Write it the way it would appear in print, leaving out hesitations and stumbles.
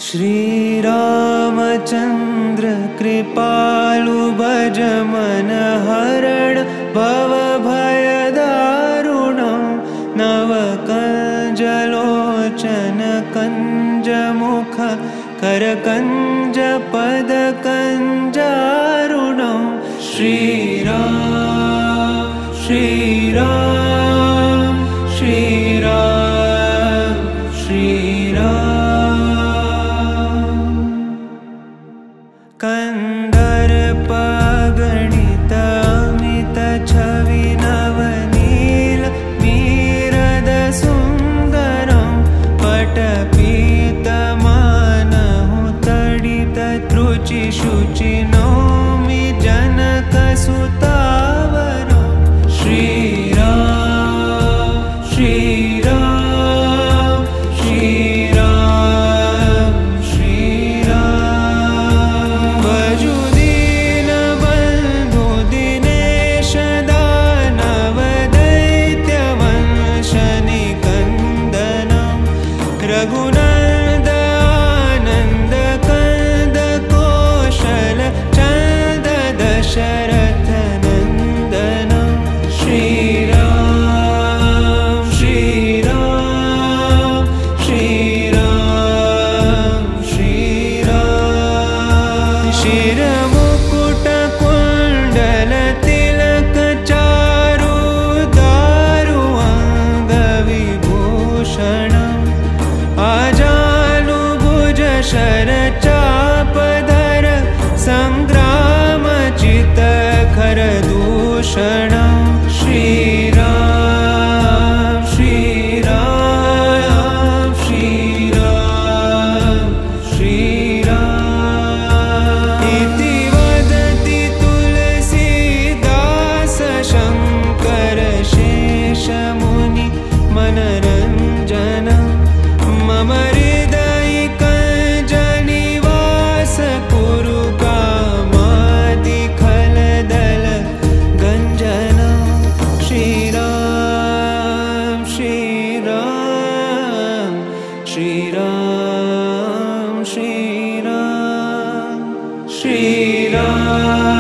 श्रीरामचन्द्र कृपालु भज मन हरण भव भय दारुणं नवकञ्जलोचन कञ्ज मुख करकञ्ज पद कञ्जारुणं श्रीराम श्रीराम श्रीराम श्रीराम कंदर्प गणित अमित छवि नवनील मीरद सुंदरं पटपीतमानहु तडित त्रुचि शुचि नौमि जनक सुतावरं श्रीराम श्रीराम श्रीराम श्रीराम भजु दीन बंधु दिनेश दानव दैत्य वंश निकंदनं रघुनंद आनंद कंद कौशल चंद दशरथ नंदनं श्रीराम श्रीराम श्रीराम श्रीराम शिरमुकुट कुंडल तिलक चारु दारु अंग विभूषणम् आजानुभुज शर चापधर संग्राम चित खर दूषणं श्रीराम श्रीराम श्रीराम श्रीराम इति वदति तुलसीदास शंकर शेष मुनि मनरंजनं मम हृदयिकञ्जनिवास कुरु कामादि खलदल गञ्जनं श्रीराम श्रीराम श्रीराम श्रीराम श्रीराम